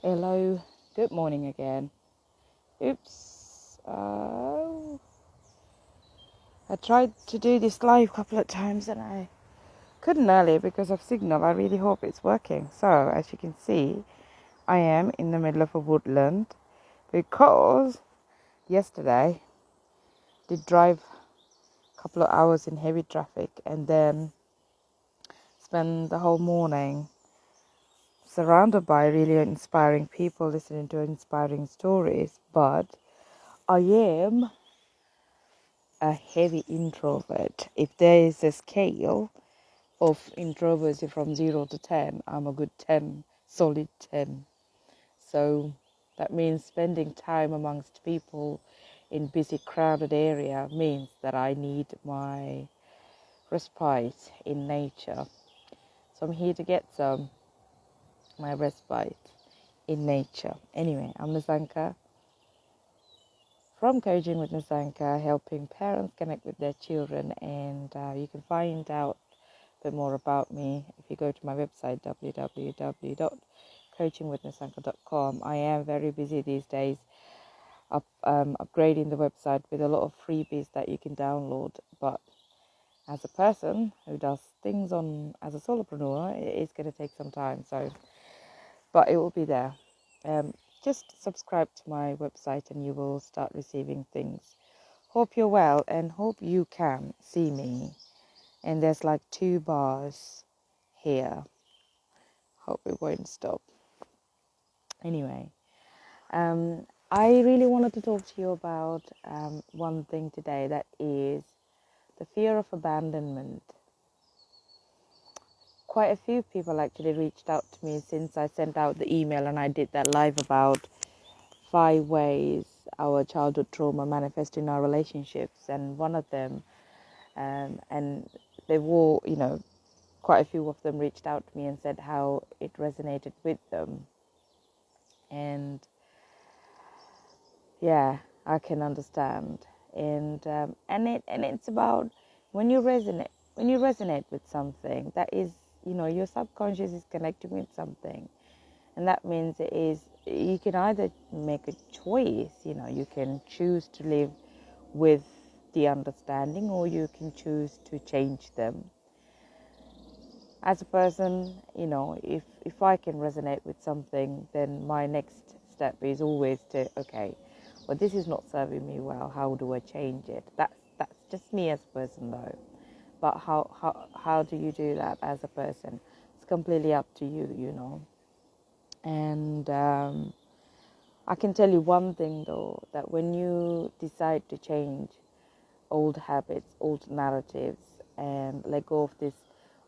Hello, good morning again. Oops, I tried to do this live a couple of times and I couldn't earlier because of signal. I really hope it's working. So, as you can see, I am in the middle of a woodland because yesterday did drive a couple of hours in heavy traffic and then spend the whole morning surrounded by really inspiring people listening to inspiring stories. But I am a heavy introvert. If there is a scale of introversion from 0 to 10, I'm a good 10, solid 10. So that means spending time amongst people in busy crowded area means that I need my respite in nature. So I'm here to get my respite in nature. Anyway, I'm Nasanka from Coaching with Nasanka, helping parents connect with their children, and you can find out a bit more about me if you go to my website www.coachingwithnasanka.com. I am very busy these days upgrading the website with a lot of freebies that you can download, but as a person who does things as a solopreneur, it is going to take some time, but it will be there. Just subscribe to my website and you will start receiving things. Hope you're well and hope you can see me. And there's like 2 bars here. Hope it won't stop. Anyway, I really wanted to talk to you about one thing today, that is the fear of abandonment. Quite a few people actually reached out to me since I sent out the email and I did that live about 5 ways our childhood trauma manifests in our relationships, and one of them, and they've all, quite a few of them reached out to me and said how it resonated with them. And yeah, I can understand. And it's about when you resonate with something, that is, your subconscious is connecting with something, and that means you can either make a choice. You can choose to live with the understanding, or you can choose to change them. As a person, if I can resonate with something, then my next step is always to, okay, well, this is not serving me well. How do I change it? That's just me as a person, though. But how do you do that as a person? It's completely up to you. And I can tell you one thing, though, that when you decide to change old habits, old narratives, and let go of this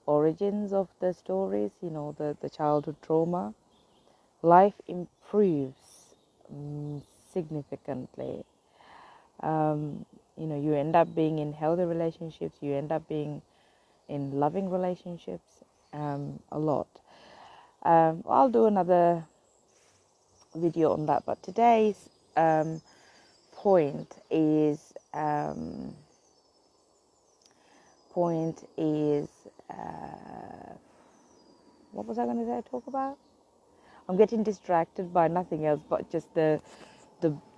origins of the stories, the childhood trauma, life improves significantly. You end up being in healthy relationships, you end up being in loving relationships a lot. I'll do another video on that, but today's point is point is what was I going to say? Talk about? I'm getting distracted by nothing else but just the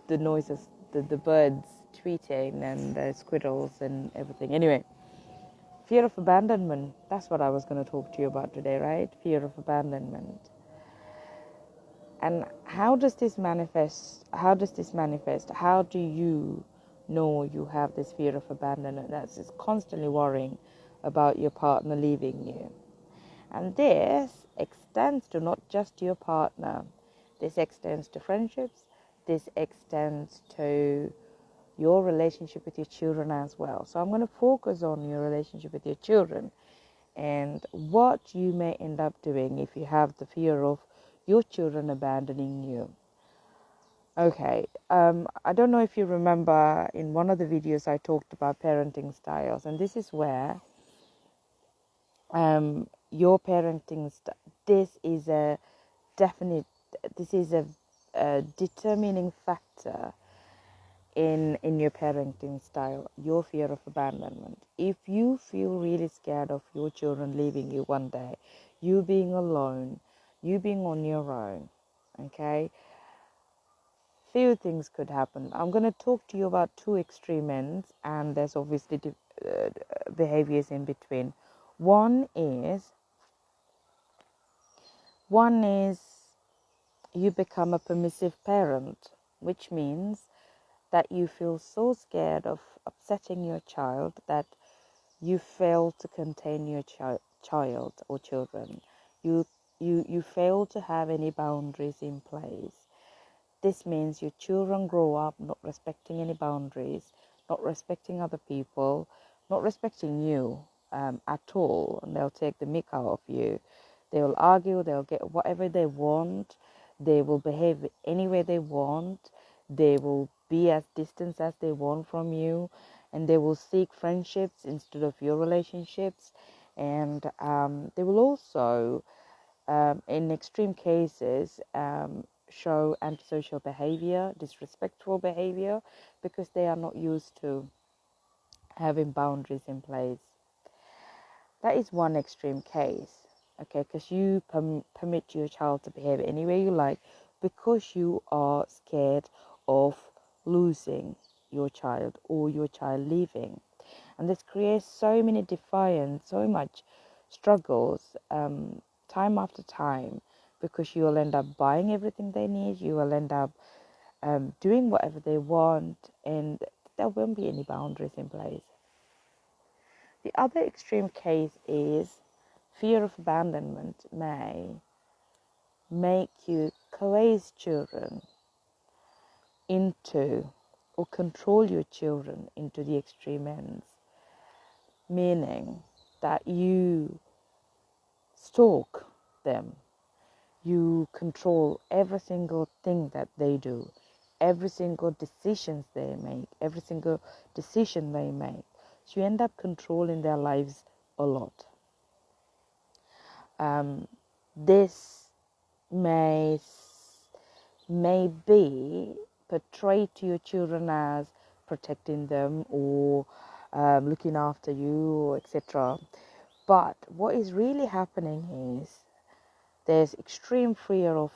noises, the birds tweeting and the squirrels and everything. Anyway, fear of abandonment. That's what I was going to talk to you about today, right? Fear of abandonment. And how does this manifest? How does this manifest? How do you know you have this fear of abandonment that's just constantly worrying about your partner leaving you? And this extends to not just your partner. This extends to friendships. This extends to your relationship with your children as well. So I'm going to focus on your relationship with your children and what you may end up doing if you have the fear of your children abandoning you. Okay, I don't know if you remember in one of the videos I talked about parenting styles, and this is where your parenting this is a definite, this is a determining factor in your parenting style, your fear of abandonment. If you feel really scared of your children leaving you one day, you being alone, you being on your own, Okay, few things could happen. I'm going to talk to you about two extreme ends, and there's obviously behaviors in between. One is one is you become a permissive parent, which means that you feel so scared of upsetting your child that you fail to contain your child or children. You fail to have any boundaries in place. This means your children grow up not respecting any boundaries, not respecting other people, not respecting you at all, and they'll take the mick out of you. They will argue, they'll get whatever they want, they will behave any way they want, they will be as distant as they want from you, and they will seek friendships instead of your relationships, and they will also in extreme cases, show antisocial behavior, disrespectful behavior, because they are not used to having boundaries in place. That is one extreme case, okay, because you permit your child to behave any way you like because you are scared of losing your child or your child leaving. And this creates so many defiance, so much struggles, time after time, because you will end up buying everything they need, you will end up doing whatever they want, and there won't be any boundaries in place. The other extreme case is fear of abandonment may make you coerce children into or control your children into the extreme ends, meaning that you stalk them, you control every single thing that they do, every single decision they make. So you end up controlling their lives a lot. This may be portrayed to your children as protecting them or looking after you, etc. But what is really happening is there's extreme fear of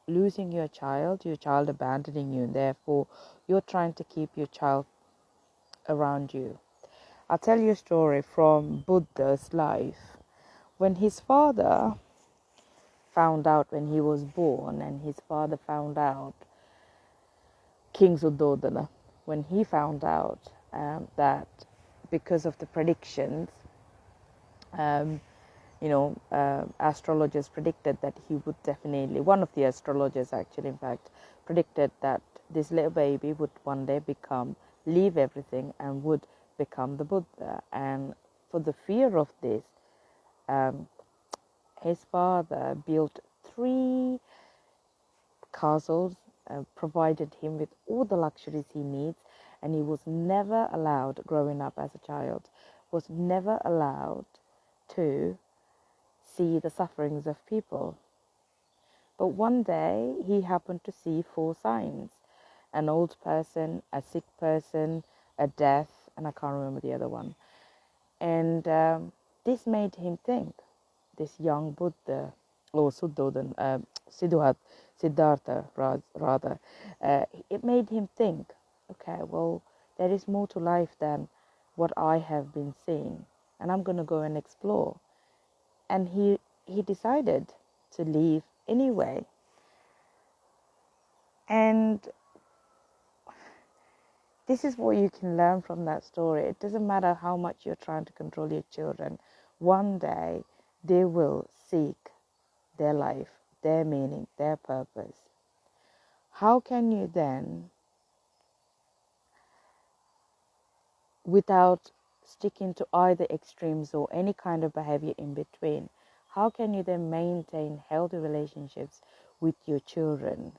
losing your child abandoning you, and therefore you're trying to keep your child around you. I'll tell you a story from Buddha's life. When his father found out, when he was born, and his father found out, King Suddhodana, when he found out that because of the predictions, um, astrologers predicted that he would definitely, one of the astrologers actually, in fact, predicted that this little baby would one day leave everything and would become the Buddha. And for the fear of this, his father built 3 castles, provided him with all the luxuries he needs, and he was never allowed, growing up as a child, was never allowed to see the sufferings of people. But one day he happened to see 4 signs: an old person, a sick person, a death, and I can't remember the other one. And this made him think, this young Buddha, or Siddhartha rather, it made him think, okay, well, there is more to life than what I have been seeing, and I'm going to go and explore. And he decided to leave anyway. And this is what you can learn from that story. It doesn't matter how much you're trying to control your children. One day they will seek their life, their meaning, their purpose. How can you then, without sticking to either extremes or any kind of behavior in between, how can you then maintain healthy relationships with your children?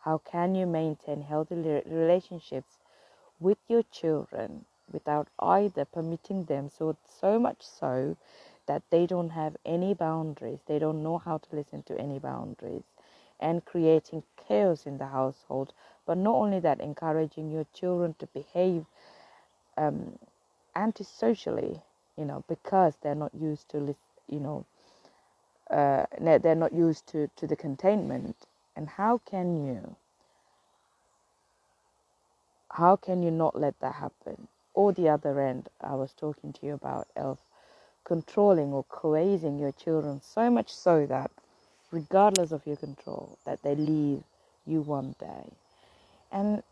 How can you maintain healthy relationships with your children without either permitting them so much so that they don't have any boundaries, they don't know how to listen to any boundaries, and creating chaos in the household? But not only that, encouraging your children to behave antisocially, because they're not used to they're not used to the containment. And how can you not let that happen? Or the other end, I was talking to you about, of controlling or coercing your children so much so that regardless of your control, that they leave you one day. And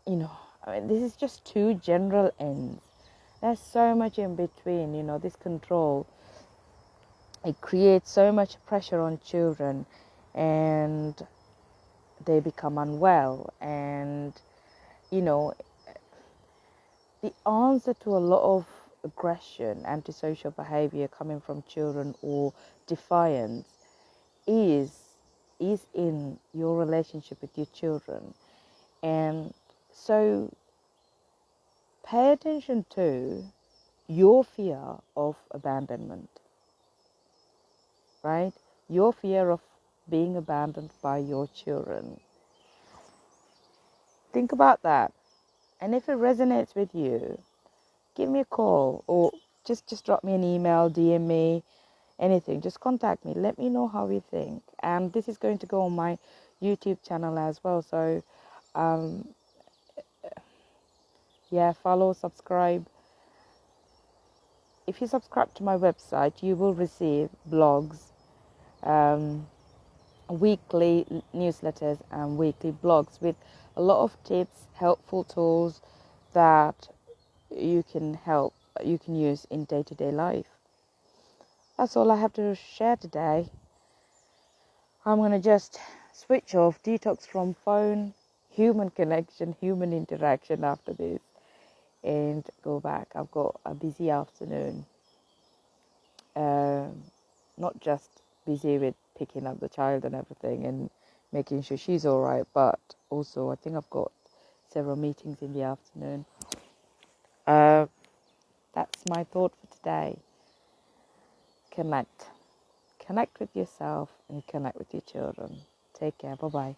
this is just two general ends. There's so much in between. This control, it creates so much pressure on children, and they become unwell. And the answer to a lot of aggression, antisocial behavior coming from children, or defiance is in your relationship with your children. And so pay attention to your fear of abandonment, right? Your fear of being abandoned by your children. Think about that. And if it resonates with you, give me a call, or just drop me an email, DM me, anything. Just contact me. Let me know how you think. And this is going to go on my YouTube channel as well. So, follow, subscribe. If you subscribe to my website, you will receive blogs, weekly newsletters, and weekly blogs with a lot of tips, helpful tools that you can use in day-to-day life. That's all I have to share today. I'm going to just switch off, detox from phone, human connection, human interaction after this, and go back. I've got a busy afternoon. Not just busy with picking up the child and everything and making sure she's all right, but also I think I've got several meetings in the afternoon. That's my thought for today. Connect with yourself and connect with your children. Take care. Bye-bye.